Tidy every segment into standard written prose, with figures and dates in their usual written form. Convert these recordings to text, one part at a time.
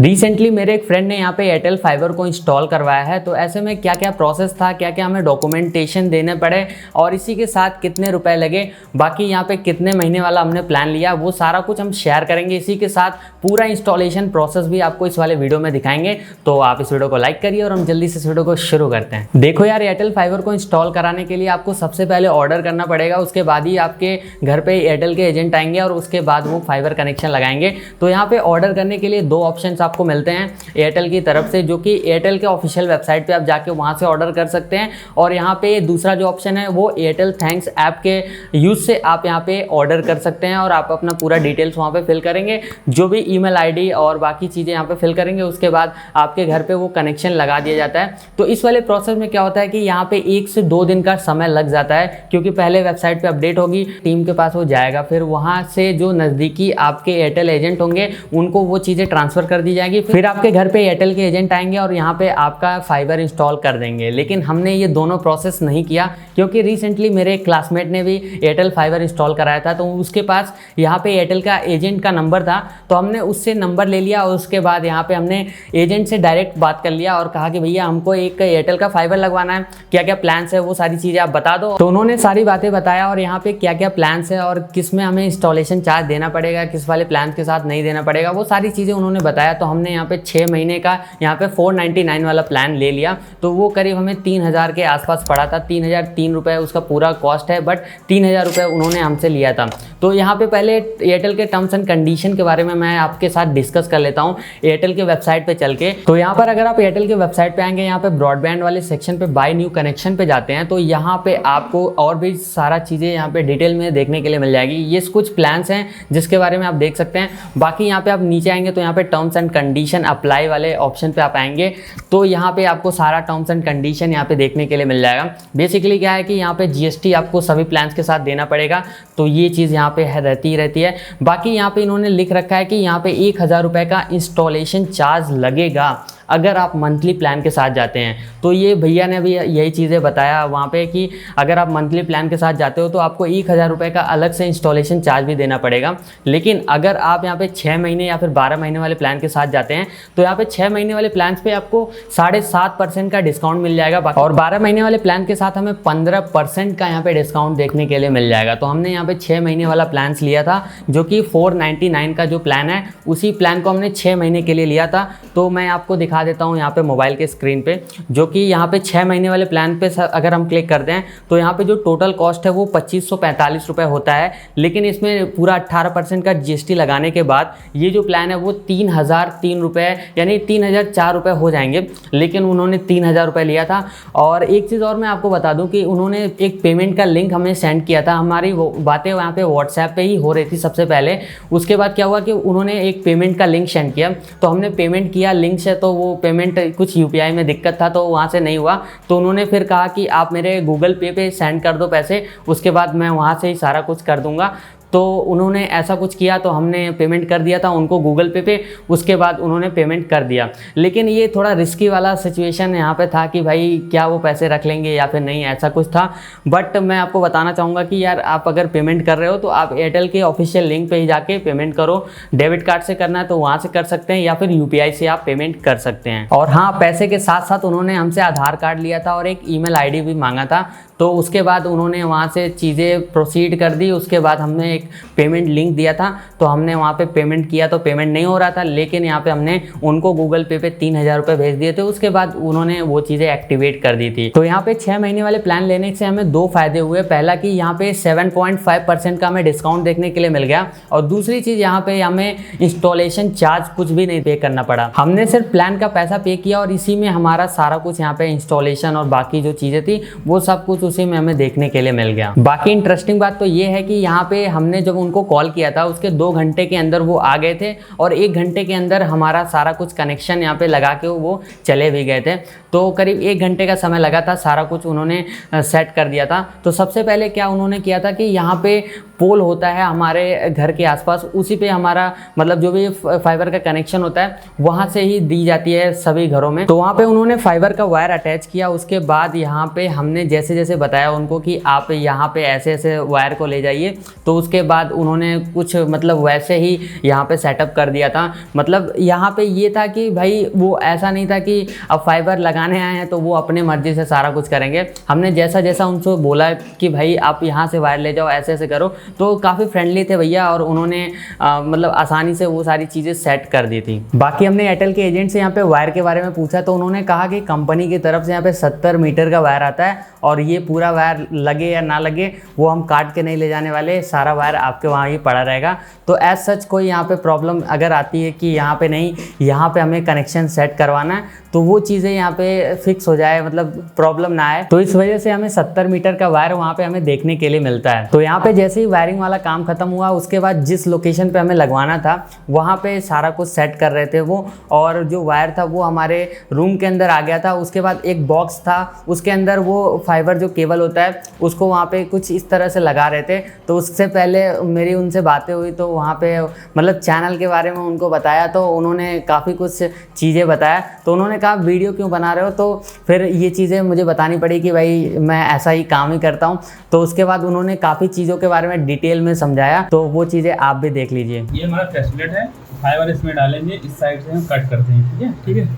Recently मेरे एक friend ने यहाँ पे एयरटेल फाइबर को इंस्टॉल करवाया है, तो ऐसे में क्या क्या प्रोसेस था, क्या क्या हमें डॉक्यूमेंटेशन देने पड़े और इसी के साथ कितने रुपए लगे, बाकी यहाँ पे कितने महीने वाला हमने प्लान लिया, वो सारा कुछ हम शेयर करेंगे। इसी के साथ पूरा इंस्टॉलेशन प्रोसेस भी आपको इस वाले वीडियो में दिखाएंगे। तो आप इस वीडियो को लाइक करिए और हम जल्दी से इस वीडियो को शुरू करते हैं। देखो यार, एयरटेल फाइबर को इंस्टॉल कराने के लिए आपको सबसे पहले ऑर्डर करना पड़ेगा, उसके बाद ही आपके घर पे एयरटेल के एजेंट आएंगे और उसके बाद वो फाइबर कनेक्शन लगाएंगे। तो यहाँ पे ऑर्डर करने के लिए दो ऑप्शन आपको मिलते हैं एयरटेल की तरफ से, जो कि एयरटेल के ऑफिशियल वेबसाइट पे आप जाके वहां से ऑर्डर कर सकते हैं। और यहाँ पे दूसरा जो ऑप्शन है वो एयरटेल थैंक्स ऐप के यूज से आप यहाँ पे ऑर्डर कर सकते हैं और आप अपना पूरा डिटेल्स वहाँ पे फिल करेंगे, जो भी ईमेल आईडी और बाकी चीज़ें यहाँ पे फिल करेंगे, उसके बाद आपके घर पे वो कनेक्शन लगा दिया जाता है। तो इस वाले प्रोसेस में क्या होता है कि यहाँ पे 1 से 2 दिन का समय लग जाता है, क्योंकि पहले वेबसाइट पे अपडेट होगी, टीम के पास वो जाएगा, फिर वहाँ से जो नज़दीकी आपके एयरटेल एजेंट होंगे उनको वो चीज़ें ट्रांसफ़र कर दी जाएगी, फिर आपके घर पे एयरटेल के एजेंट आएंगे और यहाँ पे आपका फाइबर इंस्टॉल कर देंगे। लेकिन हमने ये दोनों प्रोसेस नहीं किया, क्योंकि रिसेंटली मेरे एक क्लासमेट ने भी एयरटेल फाइबर इंस्टॉल कराया था, तो उसके पास यहाँ पे एयरटेल का एजेंट का नंबर था, तो हमने उससे नंबर ले लिया और उसके बाद यहाँ पे हमने एजेंट से डायरेक्ट बात कर लिया और कहा कि भैया हमको एक एयरटेल का फाइबर लगवाना है, क्या क्या प्लान्स है वो सारी चीज़ें आप बता दो। तो उन्होंने सारी बातें बताया और यहाँ पे क्या क्या प्लान्स है और किस में हमें इंस्टॉलेशन चार्ज देना पड़ेगा, किस वाले प्लान के साथ नहीं देना पड़ेगा, वो सारी चीज़ें उन्होंने बताया। तो हमने यहाँ पे 6 महीने का यहाँ पे 499 वाला प्लान ले लिया, तो वो करीब हमें 3000 के आसपास पड़ा था। 3003 रुपये उसका पूरा कॉस्ट है, बट 3000 रुपये उन्होंने हमसे लिया था। तो यहाँ पे पहले एयरटेल के टर्म्स एंड कंडीशन के बारे में मैं आपके साथ डिस्कस कर लेता हूँ एयरटेल के वेबसाइट पे चल के। तो यहाँ पर अगर आप एयरटेल के वेबसाइट पे आएंगे, यहाँ पे ब्रॉडबैंड वाले सेक्शन पे बाय न्यू कनेक्शन पे जाते हैं, तो यहाँ पे आपको और भी सारा चीज़ें यहाँ पे डिटेल में देखने के लिए मिल जाएगी। ये कुछ प्लान्स हैं जिसके बारे में आप देख सकते हैं। बाकी यहाँ पे आप नीचे आएंगे तो यहाँ पे टर्म्स एंड कंडीशन अप्लाई वाले ऑप्शन पे आप आएंगे, तो यहाँ पे आपको सारा टर्म्स एंड कंडीशन यहाँ पे देखने के लिए मिल जाएगा। बेसिकली क्या है कि यहाँ पे जीएसटी आपको सभी प्लान्स के साथ देना पड़ेगा, तो ये चीज़ यहाँ पे रहती है। बाकी यहाँ पे इन्होंने लिख रखा है कि यहाँ पे 1000 रुपये का इंस्टॉलेशन चार्ज लगेगा अगर आप मंथली प्लान के साथ जाते हैं। तो ये भैया ने भी यही चीज़ें बताया वहाँ पे कि अगर आप मंथली प्लान के साथ जाते हो तो आपको 1000 रुपये का अलग से इंस्टॉलेशन चार्ज भी देना पड़ेगा। लेकिन अगर आप यहाँ पे 6 महीने या फिर 12 महीने वाले प्लान के साथ जाते हैं तो यहाँ पे 6 महीने वाले प्लान पे आपको 7.5% का डिस्काउंट मिल जाएगा, और 12 महीने वाले प्लान के साथ हमें 15% का यहाँ पे डिस्काउंट देखने के लिए मिल जाएगा। तो हमने यहाँ पे 6 महीने वाला प्लान लिया था, जो कि 499 का जो प्लान है, उसी प्लान को हमने 6 महीने के लिए लिया था। तो मैं आपको दिखा देता हूं यहाँ पे मोबाइल के स्क्रीन पे, जो कि यहाँ पे 6 महीने वाले प्लान पे अगर हम क्लिक करते हैं तो यहाँ पे जो टोटल कॉस्ट है वो 2545 रुपये होता है। लेकिन इसमें पूरा 18% का जीएसटी लगाने के बाद ये जो प्लान है वो 3003 रुपये यानी 3004 रुपये हो जाएंगे। लेकिन उन्होंने 3000 रुपये लिया था। और एक चीज़ और मैं आपको बता दूँ कि उन्होंने एक पेमेंट का लिंक हमें सेंड किया था। हमारी वो बातें यहाँ पे व्हाट्सएप पे ही हो रही थी सबसे पहले। उसके बाद क्या हुआ कि उन्होंने एक पेमेंट का लिंक सेंड किया, तो हमने पेमेंट किया लिंक से, तो वो पेमेंट कुछ यूपीआई में दिक्कत था तो वहाँ से नहीं हुआ। तो उन्होंने फिर कहा कि आप मेरे गूगल पे सेंड कर दो पैसे, उसके बाद मैं वहाँ से ही सारा कुछ कर दूँगा। तो उन्होंने ऐसा कुछ किया, तो हमने पेमेंट कर दिया था उनको गूगल पे, उसके बाद उन्होंने पेमेंट कर दिया। लेकिन ये थोड़ा रिस्की वाला सिचुएशन यहाँ पे था कि भाई क्या वो पैसे रख लेंगे या फिर नहीं, ऐसा कुछ था। बट मैं आपको बताना चाहूँगा कि यार आप अगर पेमेंट कर रहे हो तो आप एयरटेल के ऑफिशियल लिंक पे ही जाके पेमेंट करो। डेबिट कार्ड से करना है तो वहाँ से कर सकते हैं या फिर यूपीआई से आप पेमेंट कर सकते हैं। और हाँ, पैसे के साथ साथ उन्होंने हमसे आधार कार्ड लिया था और एक ईमेल आईडी भी मांगा था। तो उसके बाद उन्होंने वहाँ से चीज़ें प्रोसीड कर दी। उसके बाद हमने एक पेमेंट लिंक दिया था, तो हमने वहाँ पे पेमेंट किया, तो पेमेंट नहीं हो रहा था। लेकिन यहाँ पे हमने उनको गूगल पे 3000 रुपये भेज दिए थे, उसके बाद उन्होंने वो चीज़ें एक्टिवेट कर दी थी। तो यहाँ पे 6 महीने वाले प्लान लेने से हमें 2 फायदे हुए। पहला कि यहाँ पे 7.5% का हमें डिस्काउंट देखने के लिए मिल गया, और दूसरी चीज़ यहाँ पे हमें इंस्टॉलेशन चार्ज कुछ भी नहीं पे करना पड़ा। हमने सिर्फ प्लान का पैसा पे किया और इसी में हमारा सारा कुछ यहाँ पे इंस्टॉलेशन और बाकी जो चीज़ें थी वो सब कुछ उसी में हमें देखने के लिए मिल गया। बाकी इंटरेस्टिंग बात तो ये है कि यहाँ पे हमने जब उनको कॉल किया था उसके 2 घंटे के अंदर वो आ गए थे, और 1 घंटे के अंदर हमारा सारा कुछ कनेक्शन यहाँ पे लगा के वो चले भी गए थे। तो करीब 1 घंटे का समय लगा था, सारा कुछ उन्होंने सेट कर दिया था। तो सबसे पहले क्या उन्होंने किया था कि यहाँ पे पोल होता है हमारे घर के आसपास, उसी पे हमारा मतलब जो भी फाइबर का कनेक्शन होता है वहाँ से ही दी जाती है सभी घरों में। तो वहाँ पे उन्होंने फाइबर का वायर अटैच किया। उसके बाद यहाँ पे हमने जैसे जैसे बताया उनको कि आप यहाँ पे ऐसे ऐसे वायर को ले जाइए, तो उसके बाद उन्होंने कुछ मतलब वैसे ही यहाँ पे सेटअप कर दिया था। मतलब यहाँ पे ये था कि भाई वो ऐसा नहीं था कि अब फाइबर लगाने आए हैं तो वो अपने मर्जी से सारा कुछ करेंगे। हमने जैसा जैसा उनसे बोला कि भाई आप यहाँ से वायर ले जाओ, ऐसे ऐसे करो, तो काफ़ी फ्रेंडली थे भैया और उन्होंने मतलब आसानी से वो सारी चीज़ें सेट कर दी थी। बाकी हमने एयरटेल के एजेंट से यहाँ पे वायर के बारे में पूछा तो उन्होंने कहा कि कंपनी की तरफ से यहाँ पे 70 मीटर का वायर आता है और ये पूरा वायर लगे या ना लगे वो हम काट के नहीं ले जाने वाले, सारा वायर आपके वहाँ ही पड़ा रहेगा। तो एज सच कोई यहाँ पे प्रॉब्लम अगर आती है कि यहाँ पे नहीं, यहाँ पे हमें कनेक्शन सेट करवाना है, तो वो चीज़ें यहाँ पे फिक्स हो जाए, मतलब प्रॉब्लम ना आए। तो इस वजह से हमें 70 मीटर का वायर वहाँ पे हमें देखने के लिए मिलता है। तो यहाँ पे जैसे ही वायरिंग वाला काम खत्म हुआ उसके बाद जिस लोकेशन पे हमें लगवाना था वहाँ पे सारा कुछ सेट कर रहे थे वो, और जो वायर था वो हमारे रूम के अंदर आ गया था। उसके बाद एक बॉक्स था, उसके अंदर वो फाइबर जो केबल होता है उसको वहाँ पे कुछ इस तरह से लगा रहे थे। तो उससे पहले मेरी उनसे बातें हुई तो वहाँ पे मतलब चैनल के बारे में उनको बताया, तो उन्होंने काफ़ी कुछ चीज़ें बताया। तो उन्होंने कहा वीडियो क्यों बना रहे हो, तो फिर ये चीज़ें मुझे बतानी पड़ी कि भाई मैं ऐसा ही काम ही करता हूँ। तो उसके बाद उन्होंने काफ़ी चीज़ों के बारे में डिटेल में समझाया, तो वो चीज़ें आप भी देख लीजिए। ये हमारा फेसलेट है, फाइबर इसमें डालेंगे, इस साइड से हम कट करते हैं, ठीक है, ठीक है,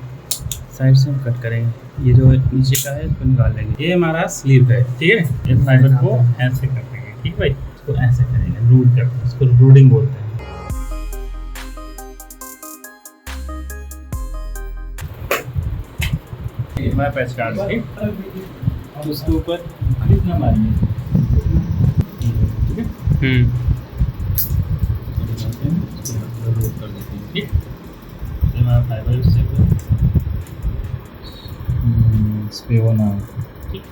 साइड से हम कट करेंगे। ये जो नीचे का है इसको निकाल लेंगे। ये हमारा स्लीव है, ठीक है, ये फाइबर को ऐसे कर देंगे, ठीक भाई, इसको ऐसे करेंगे, रूट करते हैं, इसको रूडिंग बोलते हैं। ये हमारा पैच कार्ड है, और उसके ऊपर इतना मारेंगे, ठीक है, रूट कर देते हैं, ठीक, ये हमारा फाइबर इससे पे होना, ठीक,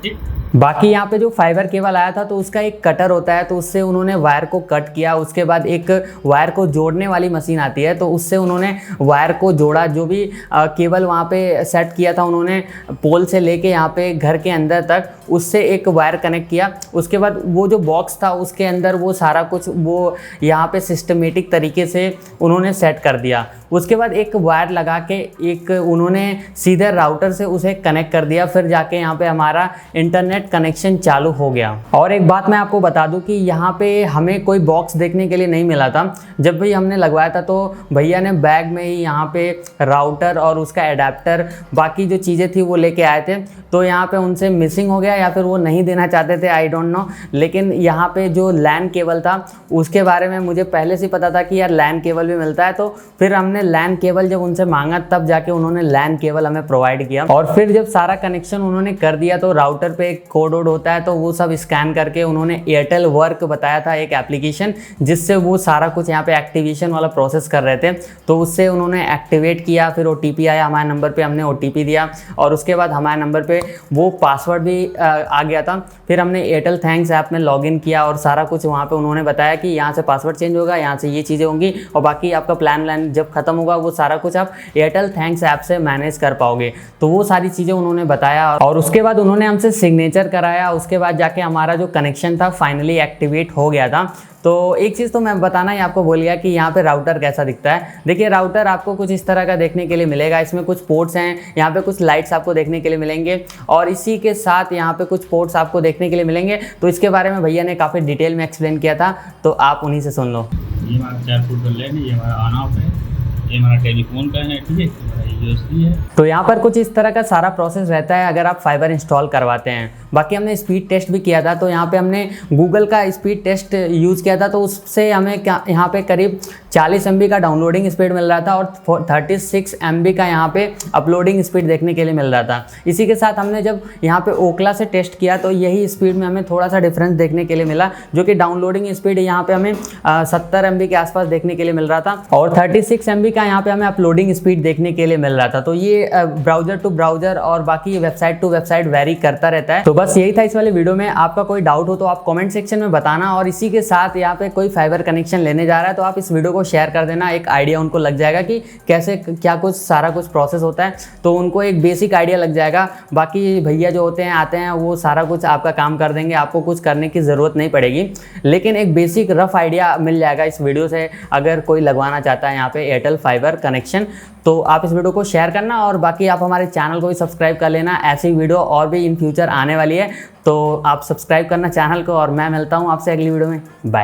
ठीक। बाकी यहाँ पे जो फाइबर केबल आया था तो उसका एक कटर होता है, तो उससे उन्होंने वायर को कट किया। उसके बाद एक वायर को जोड़ने वाली मशीन आती है, तो उससे उन्होंने वायर को जोड़ा। जो भी केबल वहाँ पे सेट किया था उन्होंने पोल से लेके यहाँ पे घर के अंदर तक, उससे एक वायर कनेक्ट किया। उसके बाद वो जो बॉक्स था उसके अंदर वो सारा कुछ वो यहाँ पे सिस्टमेटिक तरीके से उन्होंने सेट कर दिया। उसके बाद एक वायर लगा के एक उन्होंने सीधे राउटर से उसे कनेक्ट कर दिया, फिर जाके यहाँ पे हमारा इंटरनेट कनेक्शन चालू हो गया। और एक बात मैं आपको बता दूं कि यहाँ पे हमें कोई बॉक्स देखने के लिए नहीं मिला था। जब भी हमने लगवाया था तो भैया ने बैग में ही यहाँ पे राउटर और उसका एडाप्टर बाकी जो चीज़ें थी वो लेके आए थे। तो यहाँ पे उनसे मिसिंग हो गया या फिर वो नहीं देना चाहते थे, आई डोंट नो। लेकिन यहाँ पे जो लैन केबल था उसके बारे में मुझे पहले से पता था कि यार लैन केबल भी मिलता है। तो फिर हमने लैन केबल जब उनसे मांगा तब जाके उन्होंने लैन केबल हमें प्रोवाइड किया। और फिर जब सारा कनेक्शन उन्होंने कर दिया तो राउटर पे एक कोड वोड होता है, तो वो सब स्कैन करके उन्होंने एयरटेल वर्क बताया था, एक एप्लीकेशन जिससे वो सारा कुछ यहाँ पे एक्टिवेशन वाला प्रोसेस कर रहे थे। तो उससे उन्होंने एक्टिवेट किया, फिर OTP आया हमारे नंबर पे, हमने OTP दिया और उसके बाद हमारे नंबर पे वो पासवर्ड भी आ गया था। फिर हमने एयरटेल थैंक्स ऐप में लॉगिन किया और सारा कुछ वहाँ पे उन्होंने बताया कि यहाँ से पासवर्ड चेंज होगा, यहाँ से ये चीज़ें होंगी और बाकी आपका प्लान जब खत्म होगा वो सारा कुछ आप एयरटेल थैंक्स ऐप से मैनेज कर पाओगे। तो वो सारी चीज़ें उन्होंने बताया और उसके बाद उन्होंने हमसे सिग्नेचर कराया। उसके बाद जाके हमारा जो कनेक्शन था फाइनली एक्टिवेट हो गया था। तो एक चीज़ तो मैं बताना ही आपको भूल गया कि यहाँ पे राउटर कैसा दिखता है। देखिए राउटर आपको कुछ इस तरह का देखने के लिए मिलेगा। इसमें कुछ पोर्ट्स हैं, यहाँ पे कुछ लाइट्स आपको देखने के लिए मिलेंगे और इसी के साथ यहाँ पे कुछ पोर्ट्स आपको देखने के लिए मिलेंगे। तो इसके बारे में भैया ने काफ़ी डिटेल में एक्सप्लेन किया था, तो आप उन्हीं से सुन लो। ये हमारा 4 फुट का लैन है, ये हमारा ऑन ऑफ है, ये हमारा टेलीफोन का है, ठीक है, हमारा USB है। तो यहाँ पर कुछ इस तरह का सारा प्रोसेस रहता है अगर आप फाइबर इंस्टॉल करवाते हैं। बाकी हमने स्पीड टेस्ट भी किया था, तो यहाँ पे हमने गूगल का स्पीड टेस्ट यूज़ किया था। तो उससे हमें क्या यहाँ पे करीब 40 MB का डाउनलोडिंग स्पीड मिल रहा था और 36 MB का यहाँ पे अपलोडिंग स्पीड देखने के लिए मिल रहा था। इसी के साथ हमने जब यहाँ पे ओकला से टेस्ट किया तो यही स्पीड में हमें थोड़ा सा डिफरेंस देखने के लिए मिला, जो कि डाउनलोडिंग स्पीड यहाँ पे हमें 70 MB के आसपास देखने के लिए मिल रहा था और 36 MB का यहाँ पे हमें अपलोडिंग स्पीड देखने के लिए मिल रहा था। तो ये ब्राउजर टू ब्राउजर और बाकी वेबसाइट टू वेबसाइट वेरी करता रहता है। तो बस यही था इस वाले वीडियो में। आपका कोई डाउट हो तो आप कमेंट सेक्शन में बताना और इसी के साथ यहाँ पे कोई फाइबर कनेक्शन लेने जा रहा है तो आप इस वीडियो को शेयर कर देना। एक आइडिया उनको लग जाएगा कि कैसे क्या कुछ सारा कुछ प्रोसेस होता है, तो उनको एक बेसिक आइडिया लग जाएगा। बाकी भैया जो होते हैं आते हैं वो सारा कुछ आपका काम कर देंगे, आपको कुछ करने की ज़रूरत नहीं पड़ेगी, लेकिन एक बेसिक रफ आइडिया मिल जाएगा इस वीडियो से। अगर कोई लगवाना चाहता है यहाँ पे एयरटेल फाइबर कनेक्शन तो आप इस वीडियो वीडियो को शेयर करना और बाकी आप हमारे चैनल को भी सब्सक्राइब कर लेना। ऐसी वीडियो और भी इन फ्यूचर आने वाली है, तो आप सब्सक्राइब करना चैनल को और मैं मिलता हूँ आपसे अगली वीडियो में। बाय।